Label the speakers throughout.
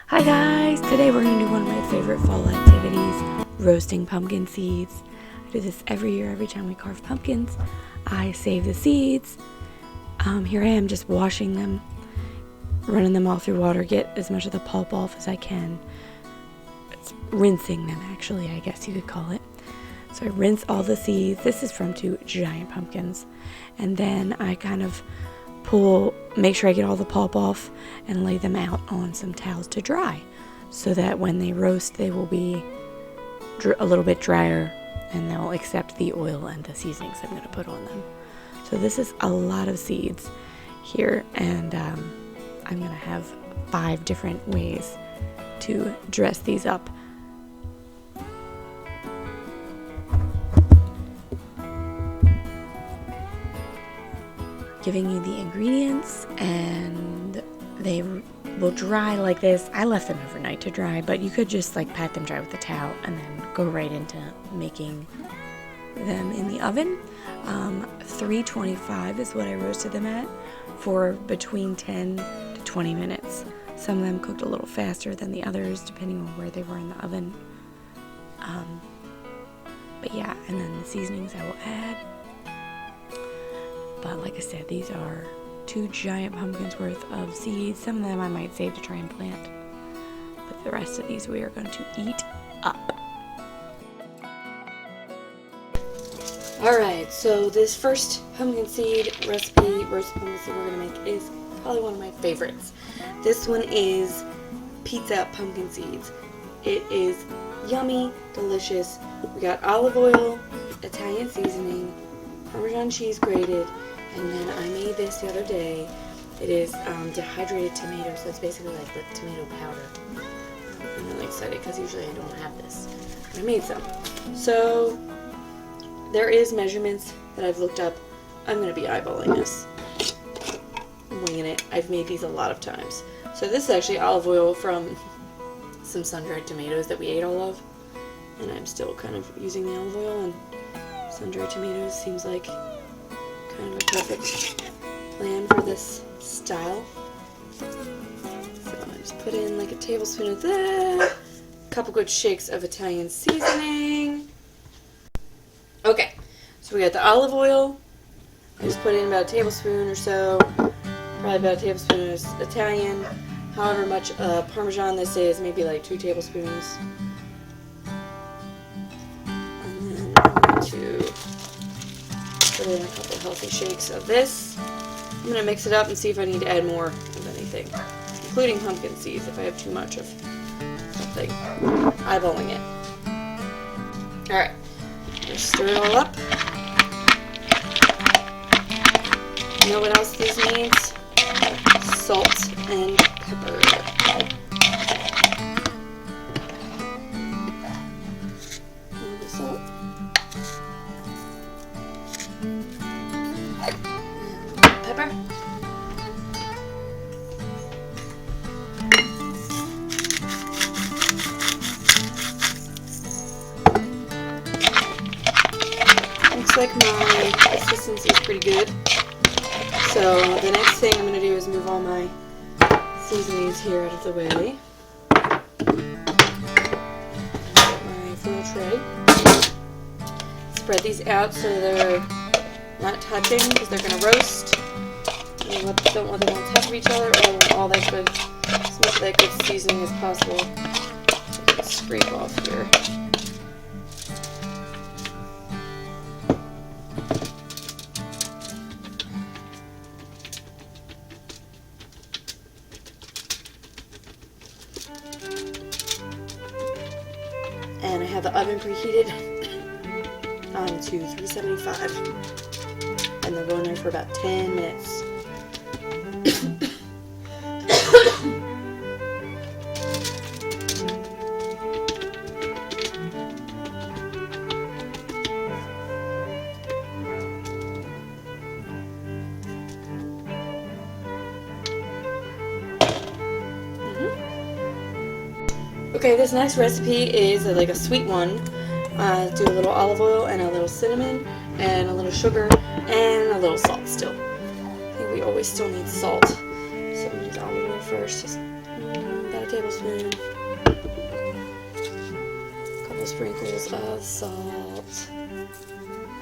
Speaker 1: Hi guys! Today we're going to do one of my favorite fall activities, roasting pumpkin seeds. I do this every year, every time we carve pumpkins. I save the seeds. Here I am just washing them, running them all through water, get as much of the pulp off as I can. It's rinsing them actually, I guess you could call it. So I rinse all the seeds. This is from 2 giant pumpkins. And then I kind of make sure I get all the pulp off and lay them out on some towels to dry so that when they roast they will be a little bit drier and they'll accept the oil and the seasonings I'm going to put on them. So this is a lot of seeds here, and I'm going to have 5 different ways to dress these up. Giving you the ingredients, and they will dry like this. I left them overnight to dry, but you could just like pat them dry with a towel and then go right into making them in the oven. 325 is what I roasted them at for between 10 to 20 minutes. Some of them cooked a little faster than the others depending on where they were in the oven. But yeah, and then the seasonings I will add. But like I said, these are 2 giant pumpkins worth of seeds. Some of them I might save to try and plant. But the rest of these we are going to eat up. Alright, so this first pumpkin seed recipe, roasted pumpkin seed we're going to make is probably one of my favorites. This one is pizza pumpkin seeds. It is yummy, delicious. We got olive oil, Italian seasoning, Parmesan cheese grated, and then I made this the other day. It is dehydrated tomato, so it's basically like the tomato powder. I'm really excited because usually I don't have this. But I made some. So there is measurements that I've looked up. I'm going to be eyeballing this. I'm winging it. I've made these a lot of times. So this is actually olive oil from some sun-dried tomatoes that we ate all of. And I'm still kind of using the olive oil, and sun-dried tomatoes seems like kind of a perfect plan for this style. So I just put in like a tablespoon of that, a couple good shakes of Italian seasoning. Okay, so we got the olive oil. I just put in about a tablespoon or so, probably about a tablespoon of Italian. However much Parmesan this is, maybe like 2 tablespoons. To put in a couple healthy shakes of this. I'm going to mix it up and see if I need to add more of anything, including pumpkin seeds if I have too much of something. Eyeballing it. Alright, just stir it all up. You know what else this needs? Salt and pepper. Pepper. Looks like my consistency is pretty good. So the next thing I'm going to do is move all my seasonings here out of the way. My foil tray. Spread these out so they're not touching because they're going to roast. You don't want them on top of each other, or want all that good, as much of that good seasoning as possible. So scrape off here. And I have the oven preheated to 375, and they'll go in there for about 10 minutes. Okay, this next recipe is like a sweet one. Do a little olive oil and a little cinnamon and a little sugar and a little salt still. I think we always still need salt. So I'm going to use olive oil first, just about a tablespoon. A couple sprinkles of salt.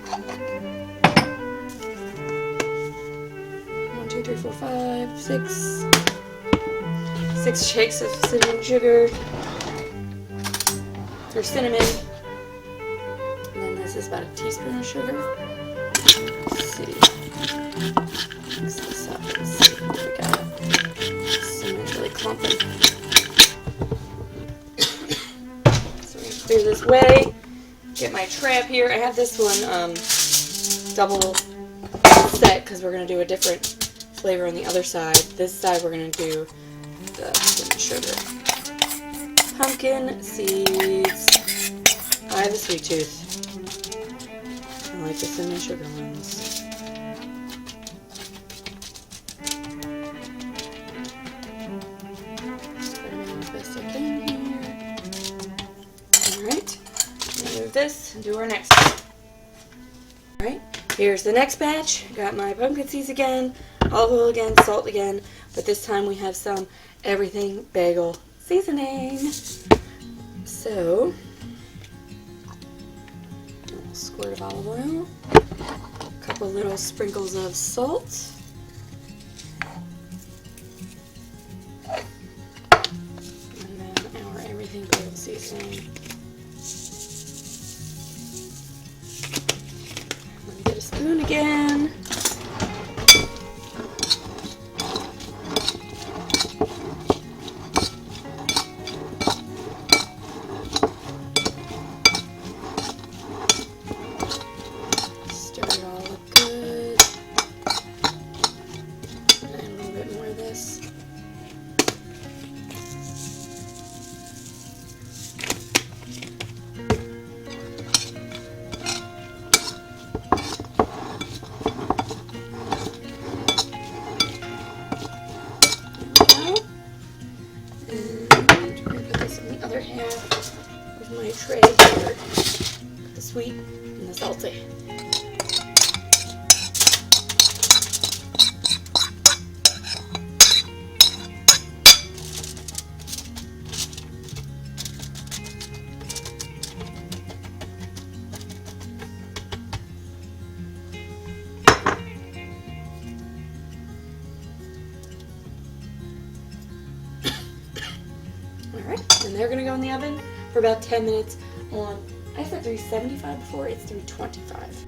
Speaker 1: 1, 2, 3, 4, 5, 6. 6 shakes of cinnamon sugar. Or cinnamon. And then this is about a teaspoon of sugar. Let's see. Mix this up and see what we got. Cinnamon's really clumping. So I'm going to clear this away. Get my tray up here. I have this one double set because we're going to do a different flavor on the other side. This side we're going to do the cinnamon sugar. Pumpkin seeds. I have a sweet tooth. I like the cinnamon sugar ones. Spread them in as best I can here. Alright. Move this and do our next one. Alright. Here's the next batch. Got my pumpkin seeds again, olive oil again, salt again, but this time we have some everything bagel seasoning. So, a little squirt of olive oil, a couple little sprinkles of salt, and then our everything bagel seasoning. Let me get a spoon again. My tray here, the sweet and the salty. Alright, and they're going to go in the oven for about 10 minutes on, I said 375 before, it's 325.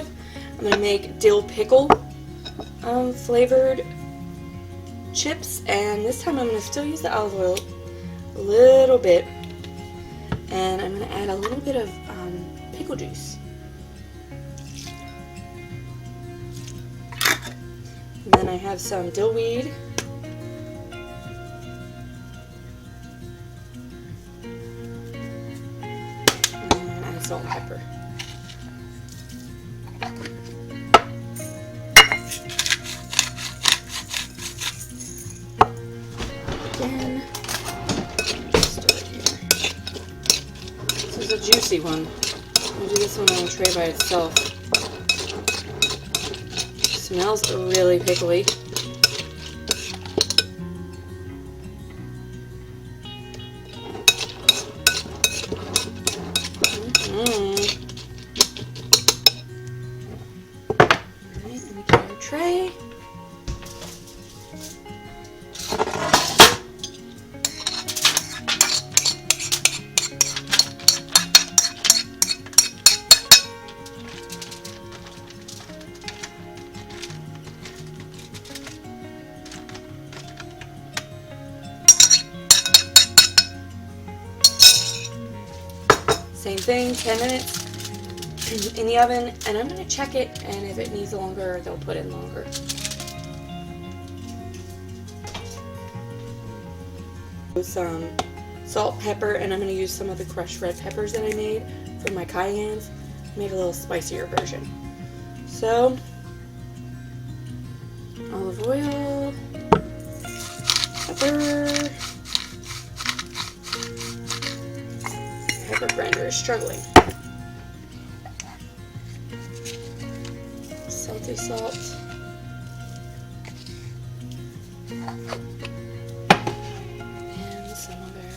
Speaker 1: I'm going to make dill pickle flavored chips, and this time I'm going to still use the olive oil a little bit, and I'm going to add a little bit of pickle juice. And then I have some dill weed. Salt and pepper. Again, stir it here. This is a juicy one. I'll do this one on a tray by itself. Smells really pickly. Alright, let me get our tray. Same thing, 10 minutes in the oven, and I'm going to check it, and if it needs longer, they'll put in longer. Some salt, pepper, and I'm going to use some of the crushed red peppers that I made for my cayennes. Make a little spicier version. So, olive oil, pepper. Pepper grinder is struggling. Salty salt. And some of our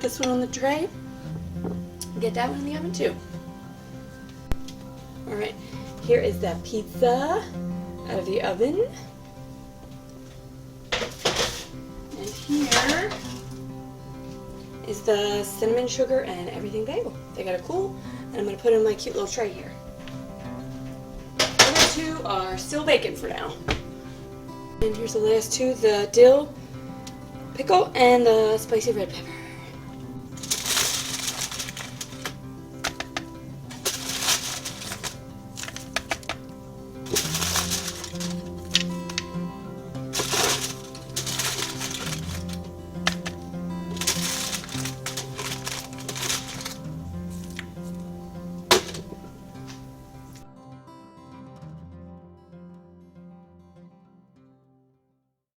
Speaker 1: this one on the tray. Get that one in the oven too. Alright, here is the pizza out of the oven. And here is the cinnamon sugar and everything bagel. They gotta cool, and I'm gonna put it in my cute little tray here. The other two are still baking for now. And here's the last two, the dill pickle and the spicy red pepper.